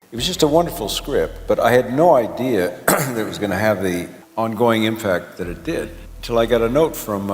It was just a wonderful script, but I had no idea that it was going to have the ongoing impact that it did until I got a note from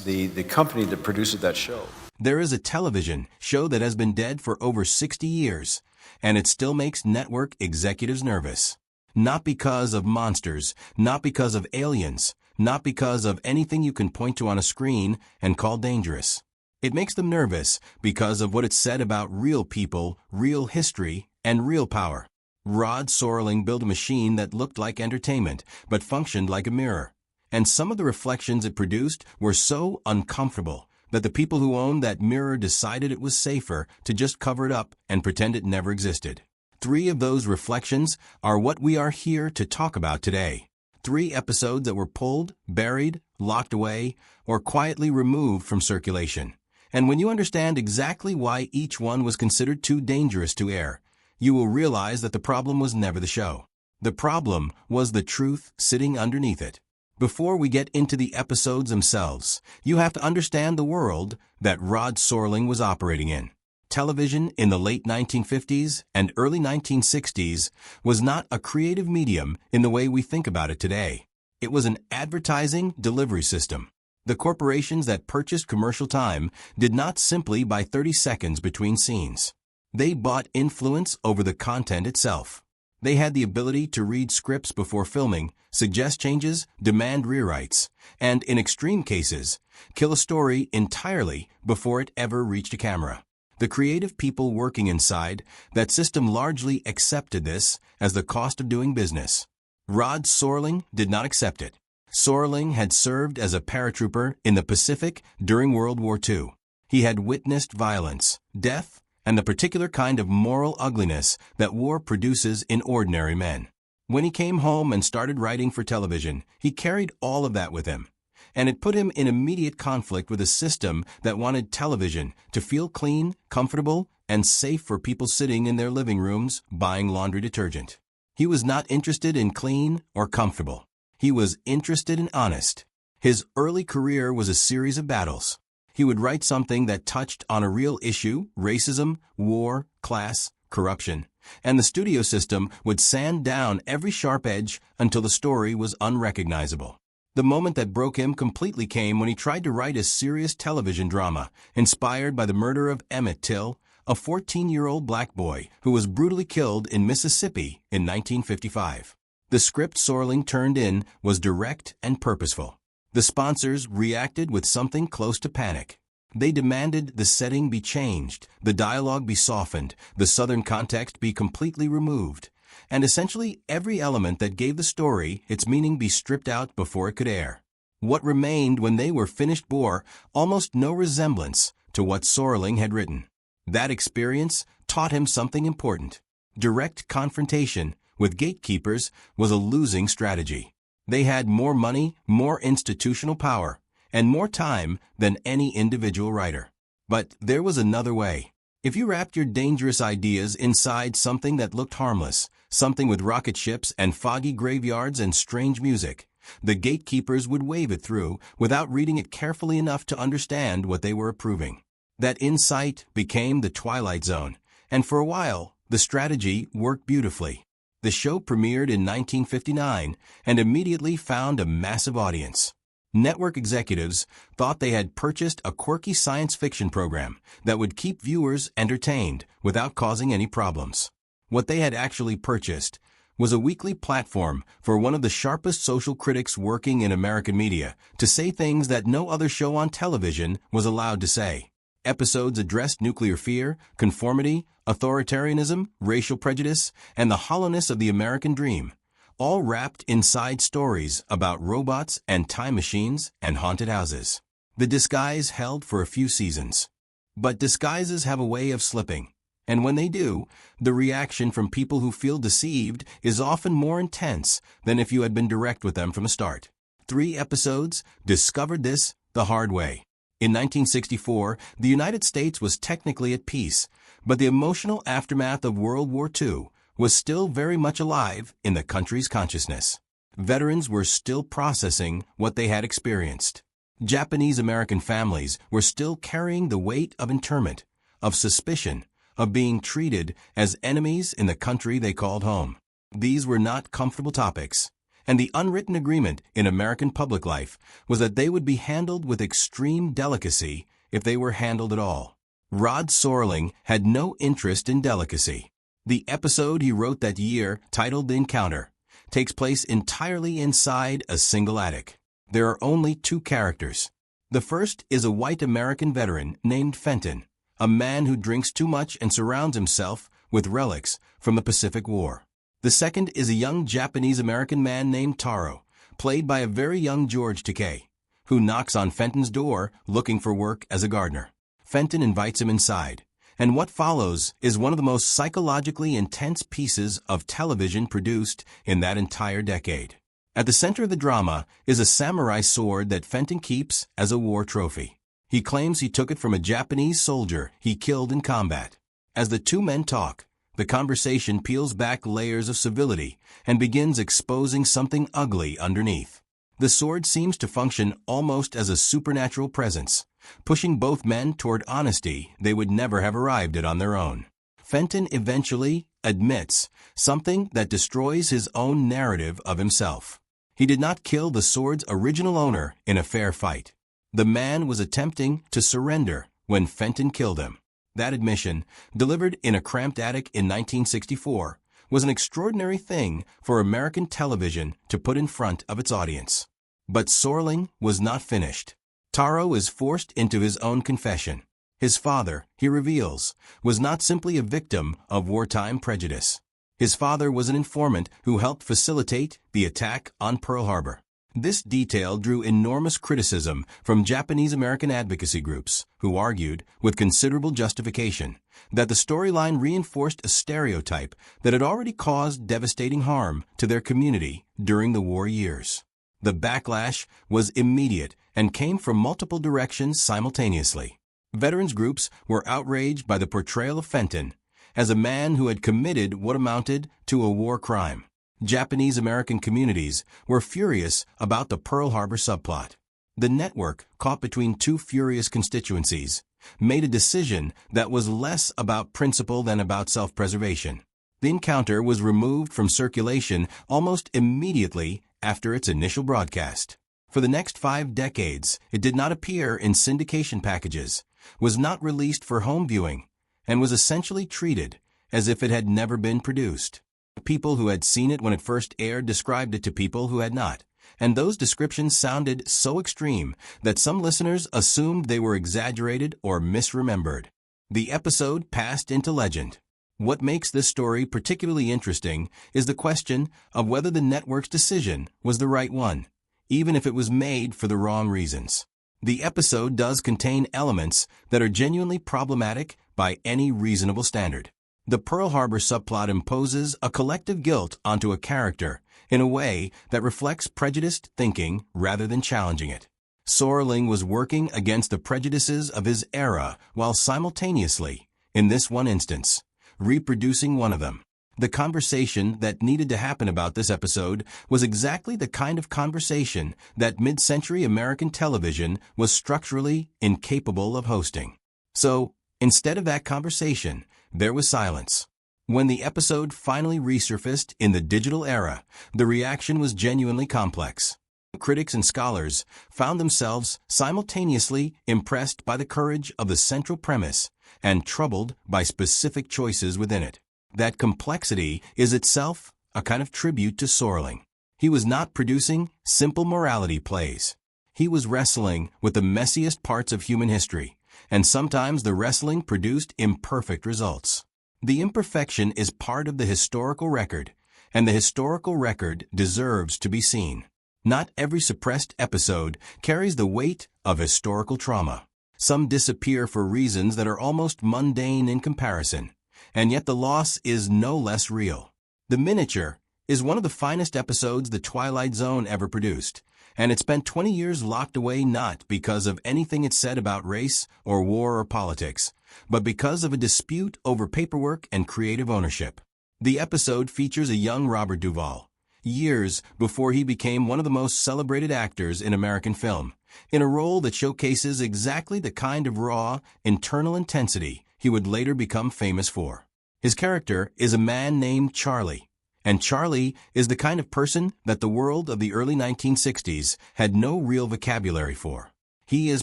the company that produced that show. There is a television show that has been dead for over 60 years, and it still makes network executives nervous. Not because of monsters, not because of aliens, not because of anything you can point to on a screen and call dangerous. It makes them nervous because of what it said about real people, real history, and real power. Rod Serling built a machine that looked like entertainment, but functioned like a mirror. And some of the reflections it produced were so uncomfortable that the people who owned that mirror decided it was safer to just cover it up and pretend it never existed. 3 of those reflections are what we are here to talk about today. 3 episodes that were pulled, buried, locked away, or quietly removed from circulation. And when you understand exactly why each one was considered too dangerous to air, you will realize that the problem was never the show. The problem was the truth sitting underneath it. Before we get into the episodes themselves, you have to understand the world that Rod Serling was operating in. Television in the late 1950s and early 1960s was not a creative medium in the way we think about it today. It was an advertising delivery system. The corporations that purchased commercial time did not simply buy 30 seconds between scenes. They bought influence over the content itself. They had the ability to read scripts before filming, suggest changes, demand rewrites, and, in extreme cases, kill a story entirely before it ever reached a camera. The creative people working inside that system largely accepted this as the cost of doing business. Rod Serling did not accept it. Serling had served as a paratrooper in the Pacific during World War II. He had witnessed violence, death, and the particular kind of moral ugliness that war produces in ordinary men. When he came home and started writing for television, he carried all of that with him. And it put him in immediate conflict with a system that wanted television to feel clean, comfortable, and safe for people sitting in their living rooms buying laundry detergent. He was not interested in clean or comfortable. He was interested in honest. His early career was a series of battles. He would write something that touched on a real issue, racism, war, class, corruption, and the studio system would sand down every sharp edge until the story was unrecognizable. The moment that broke him completely came when he tried to write a serious television drama inspired by the murder of Emmett Till, a 14-year-old black boy who was brutally killed in Mississippi in 1955. The script Serling turned in was direct and purposeful. The sponsors reacted with something close to panic. They demanded the setting be changed, the dialogue be softened, the Southern context be completely removed, and essentially every element that gave the story its meaning be stripped out before it could air. What remained when they were finished bore almost no resemblance to what Serling had written. That experience taught him something important. Direct confrontation with gatekeepers was a losing strategy. They had more money, more institutional power, and more time than any individual writer. But there was another way. If you wrapped your dangerous ideas inside something that looked harmless, something with rocket ships and foggy graveyards and strange music, the gatekeepers would wave it through without reading it carefully enough to understand what they were approving. That insight became the Twilight Zone, and for a while, the strategy worked beautifully. The show premiered in 1959 and immediately found a massive audience. Network executives thought they had purchased a quirky science fiction program that would keep viewers entertained without causing any problems. What they had actually purchased was a weekly platform for one of the sharpest social critics working in American media to say things that no other show on television was allowed to say. Episodes addressed nuclear fear, conformity, authoritarianism, racial prejudice, and the hollowness of the American dream, all wrapped inside stories about robots and time machines and haunted houses. The disguise held for a few seasons. But disguises have a way of slipping, and when they do, the reaction from people who feel deceived is often more intense than if you had been direct with them from the start. 3 episodes discovered this the hard way. In 1964, the United States was technically at peace, but the emotional aftermath of World War II was still very much alive in the country's consciousness. Veterans were still processing what they had experienced. Japanese American families were still carrying the weight of internment, of suspicion, of being treated as enemies in the country they called home. These were not comfortable topics, and the unwritten agreement in American public life was that they would be handled with extreme delicacy if they were handled at all. Rod Serling had no interest in delicacy. The episode he wrote that year, titled The Encounter, takes place entirely inside a single attic. There are only two characters. The first is a white American veteran named Fenton, a man who drinks too much and surrounds himself with relics from the Pacific War. The second is a young Japanese-American man named Taro, played by a very young George Takei, who knocks on Fenton's door looking for work as a gardener. Fenton invites him inside, and what follows is one of the most psychologically intense pieces of television produced in that entire decade. At the center of the drama is a samurai sword that Fenton keeps as a war trophy. He claims he took it from a Japanese soldier he killed in combat. As the two men talk, the conversation peels back layers of civility and begins exposing something ugly underneath. The sword seems to function almost as a supernatural presence, pushing both men toward honesty they would never have arrived at on their own. Fenton eventually admits something that destroys his own narrative of himself. He did not kill the sword's original owner in a fair fight. The man was attempting to surrender when Fenton killed him. That admission, delivered in a cramped attic in 1964, was an extraordinary thing for American television to put in front of its audience. But Serling was not finished. Taro is forced into his own confession. His father, he reveals, was not simply a victim of wartime prejudice. His father was an informant who helped facilitate the attack on Pearl Harbor. This detail drew enormous criticism from Japanese-American advocacy groups, who argued, with considerable justification, that the storyline reinforced a stereotype that had already caused devastating harm to their community during the war years. The backlash was immediate and came from multiple directions simultaneously. Veterans groups were outraged by the portrayal of Fenton as a man who had committed what amounted to a war crime. Japanese-American communities were furious about the Pearl Harbor subplot. The network, caught between two furious constituencies, made a decision that was less about principle than about self-preservation. The Encounter was removed from circulation almost immediately after its initial broadcast. For the next 5 decades, it did not appear in syndication packages, was not released for home viewing, and was essentially treated as if it had never been produced. People who had seen it when it first aired described it to people who had not, and those descriptions sounded so extreme that some listeners assumed they were exaggerated or misremembered. The episode passed into legend. What makes this story particularly interesting is the question of whether the network's decision was the right one, even if it was made for the wrong reasons. The episode does contain elements that are genuinely problematic by any reasonable standard. The Pearl Harbor subplot imposes a collective guilt onto a character in a way that reflects prejudiced thinking rather than challenging it. Serling was working against the prejudices of his era while simultaneously, in this one instance, reproducing one of them. The conversation that needed to happen about this episode was exactly the kind of conversation that mid-century American television was structurally incapable of hosting. So, instead of that conversation, there was silence. When the episode finally resurfaced in the digital era, the reaction was genuinely complex. Critics and scholars found themselves simultaneously impressed by the courage of the central premise and troubled by specific choices within it. That complexity is itself a kind of tribute to Serling. He was not producing simple morality plays. He was wrestling with the messiest parts of human history, and sometimes the wrestling produced imperfect results. The imperfection is part of the historical record, and the historical record deserves to be seen. Not every suppressed episode carries the weight of historical trauma. Some disappear for reasons that are almost mundane in comparison, and yet the loss is no less real. The Miniature is one of the finest episodes The Twilight Zone ever produced, and it spent 20 years locked away not because of anything it said about race or war or politics, but because of a dispute over paperwork and creative ownership. The episode features a young Robert Duvall, years before he became one of the most celebrated actors in American film, in a role that showcases exactly the kind of raw, internal intensity he would later become famous for. His character is a man named Charlie, and Charlie is the kind of person that the world of the early 1960s had no real vocabulary for. He is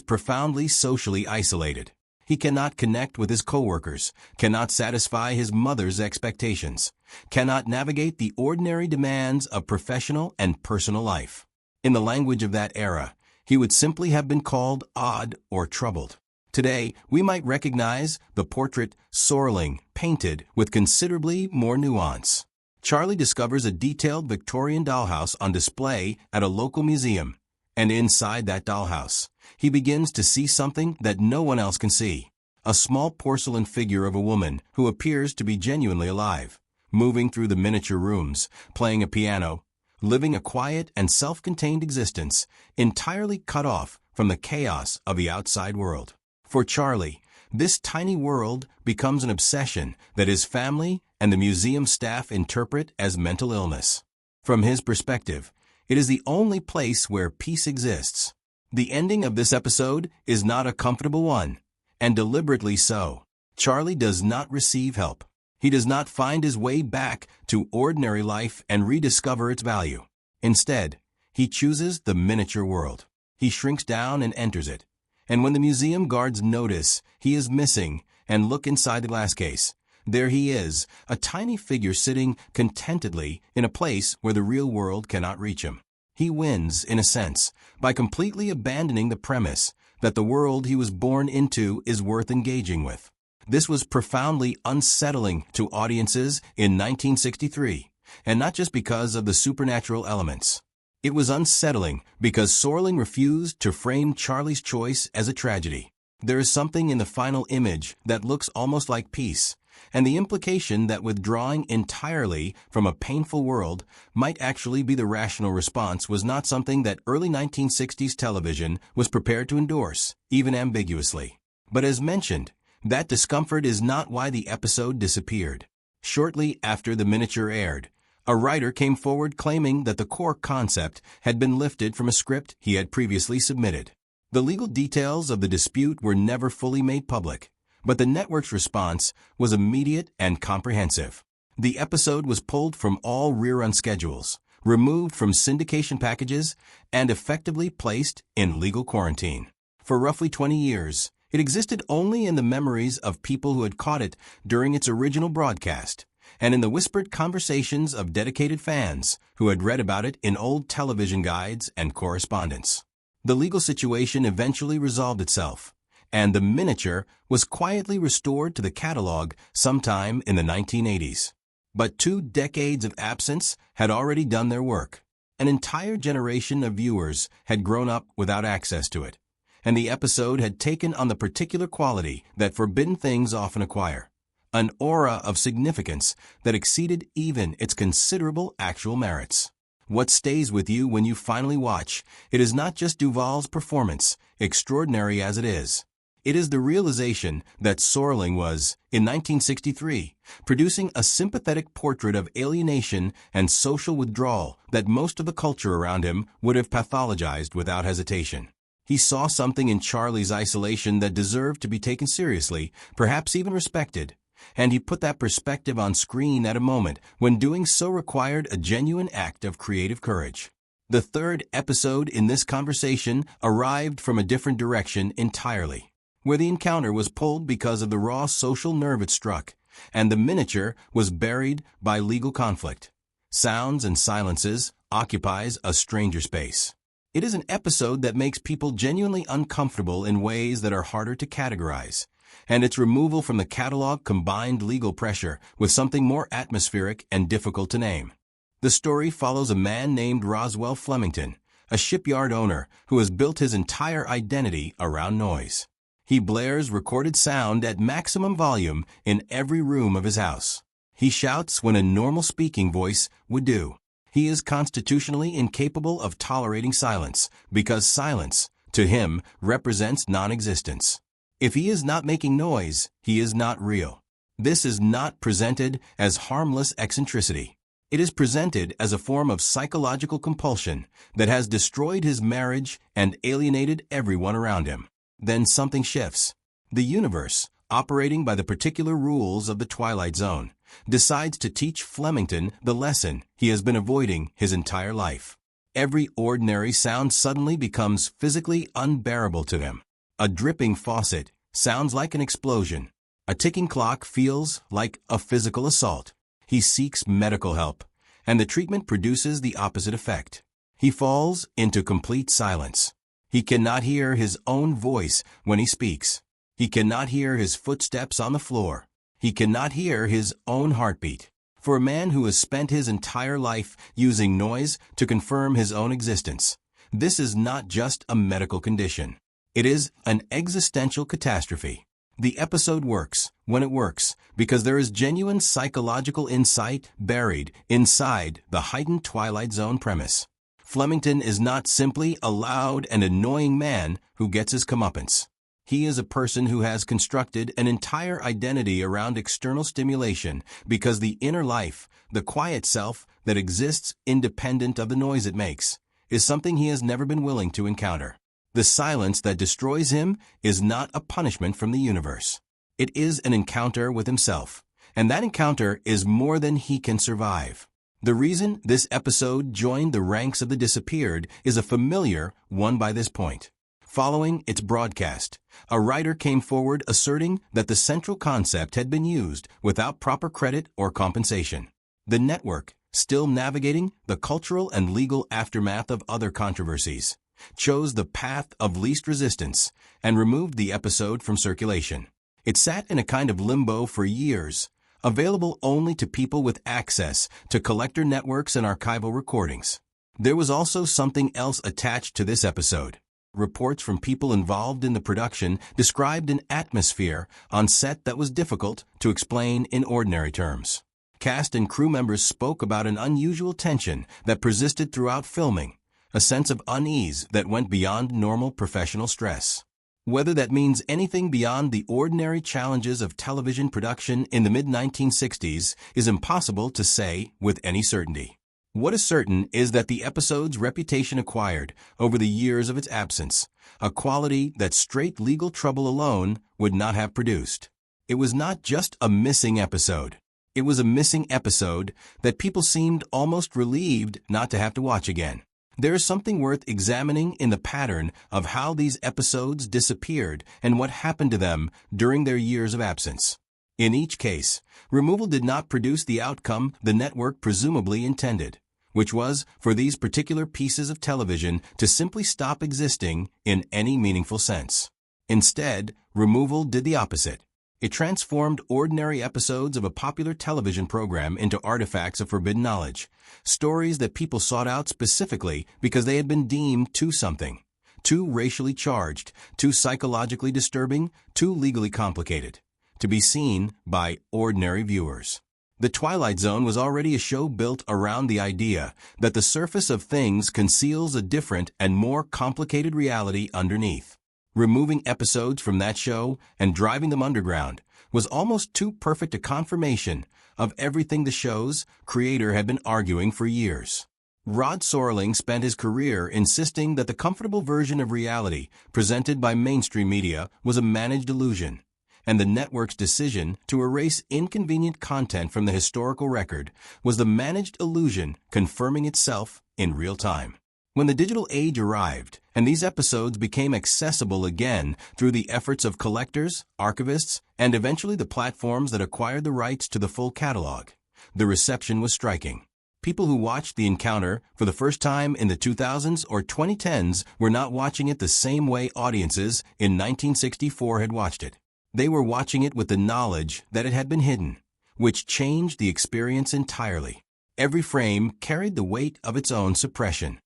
profoundly socially isolated. He cannot connect with his coworkers, cannot satisfy his mother's expectations, cannot navigate the ordinary demands of professional and personal life. In the language of that era, he would simply have been called odd or troubled. Today, we might recognize the portrait Sorling painted with considerably more nuance. Charlie discovers a detailed Victorian dollhouse on display at a local museum, and inside that dollhouse, he begins to see something that no one else can see. A small porcelain figure of a woman who appears to be genuinely alive, moving through the miniature rooms, playing a piano, living a quiet and self-contained existence, entirely cut off from the chaos of the outside world. For Charlie, this tiny world becomes an obsession that his family and the museum staff interpret as mental illness. From his perspective, it is the only place where peace exists. The ending of this episode is not a comfortable one, and deliberately so. Charlie does not receive help. He does not find his way back to ordinary life and rediscover its value. Instead, he chooses the miniature world. He shrinks down and enters it. And when the museum guards notice he is missing and look inside the glass case, there he is, a tiny figure sitting contentedly in a place where the real world cannot reach him. He wins, in a sense, by completely abandoning the premise that the world he was born into is worth engaging with. This was profoundly unsettling to audiences in 1963, and not just because of the supernatural elements. It was unsettling because Sorling refused to frame Charlie's choice as a tragedy. There is something in the final image that looks almost like peace, and the implication that withdrawing entirely from a painful world might actually be the rational response was not something that early 1960s television was prepared to endorse, even ambiguously. But as mentioned, that discomfort is not why the episode disappeared. Shortly after the miniature aired, a writer came forward claiming that the core concept had been lifted from a script he had previously submitted. The legal details of the dispute were never fully made public, but the network's response was immediate and comprehensive. The episode was pulled from all rerun schedules, removed from syndication packages, and effectively placed in legal quarantine. For roughly 20 years, it existed only in the memories of people who had caught it during its original broadcast, and in the whispered conversations of dedicated fans who had read about it in old television guides and correspondence. The legal situation eventually resolved itself, and the miniature was quietly restored to the catalog sometime in the 1980s. But 2 decades of absence had already done their work. An entire generation of viewers had grown up without access to it, and the episode had taken on the particular quality that forbidden things often acquire, an aura of significance that exceeded even its considerable actual merits. What stays with you when you finally watch, it is not just Duvall's performance, extraordinary as it is. It is the realization that Sorling was, in 1963, producing a sympathetic portrait of alienation and social withdrawal that most of the culture around him would have pathologized without hesitation. He saw something in Charlie's isolation that deserved to be taken seriously, perhaps even respected, and he put that perspective on screen at a moment when doing so required a genuine act of creative courage. The third episode in this conversation arrived from a different direction entirely, where the encounter was pulled because of the raw social nerve it struck, and the miniature was buried by legal conflict. Sounds and Silences occupies a stranger space. It is an episode that makes people genuinely uncomfortable in ways that are harder to categorize, and its removal from the catalog combined legal pressure with something more atmospheric and difficult to name. The story follows a man named Roswell Flemington, a shipyard owner who has built his entire identity around noise. He blares recorded sound at maximum volume in every room of his house. He shouts when a normal speaking voice would do. He is constitutionally incapable of tolerating silence because silence, to him, represents non-existence. If he is not making noise, he is not real. This is not presented as harmless eccentricity. It is presented as a form of psychological compulsion that has destroyed his marriage and alienated everyone around him. Then something shifts. The universe, operating by the particular rules of the Twilight Zone, decides to teach Flemington the lesson he has been avoiding his entire life. Every ordinary sound suddenly becomes physically unbearable to him. A dripping faucet sounds like an explosion. A ticking clock feels like a physical assault. He seeks medical help, and the treatment produces the opposite effect. He falls into complete silence. He cannot hear his own voice when he speaks. He cannot hear his footsteps on the floor. He cannot hear his own heartbeat. For a man who has spent his entire life using noise to confirm his own existence, this is not just a medical condition. It is an existential catastrophe. The episode works when it works because there is genuine psychological insight buried inside the heightened Twilight Zone premise. Flemington is not simply a loud and annoying man who gets his comeuppance. He is a person who has constructed an entire identity around external stimulation because the inner life, the quiet self that exists independent of the noise it makes, is something he has never been willing to encounter. The silence that destroys him is not a punishment from the universe. It is an encounter with himself, and that encounter is more than he can survive. The reason this episode joined the ranks of the disappeared is a familiar one by this point. Following its broadcast, a writer came forward asserting that the central concept had been used without proper credit or compensation. The network, still navigating the cultural and legal aftermath of other controversies, chose the path of least resistance and removed the episode from circulation. It sat in a kind of limbo for years, available only to people with access to collector networks and archival recordings. There was also something else attached to this episode. Reports from people involved in the production described an atmosphere on set that was difficult to explain in ordinary terms. Cast and crew members spoke about an unusual tension that persisted throughout filming, a sense of unease that went beyond normal professional stress. Whether that means anything beyond the ordinary challenges of television production in the mid-1960s is impossible to say with any certainty. What is certain is that the episode's reputation acquired over the years of its absence, a quality that straight legal trouble alone would not have produced. It was not just a missing episode. It was a missing episode that people seemed almost relieved not to have to watch again. There is something worth examining in the pattern of how these episodes disappeared and what happened to them during their years of absence. In each case, removal did not produce the outcome the network presumably intended, which was for these particular pieces of television to simply stop existing in any meaningful sense. Instead, removal did the opposite. It transformed ordinary episodes of a popular television program into artifacts of forbidden knowledge, stories that people sought out specifically because they had been deemed too something, too racially charged, too psychologically disturbing, too legally complicated, to be seen by ordinary viewers. The Twilight Zone was already a show built around the idea that the surface of things conceals a different and more complicated reality underneath. Removing episodes from that show and driving them underground was almost too perfect a confirmation of everything the show's creator had been arguing for years. Rod Serling spent his career insisting that the comfortable version of reality presented by mainstream media was a managed illusion, and the network's decision to erase inconvenient content from the historical record was the managed illusion confirming itself in real time. When the digital age arrived, and these episodes became accessible again through the efforts of collectors, archivists, and eventually the platforms that acquired the rights to the full catalog, the reception was striking. People who watched The Encounter for the first time in the 2000s or 2010s were not watching it the same way audiences in 1964 had watched it. They were watching it with the knowledge that it had been hidden, which changed the experience entirely. Every frame carried the weight of its own suppression.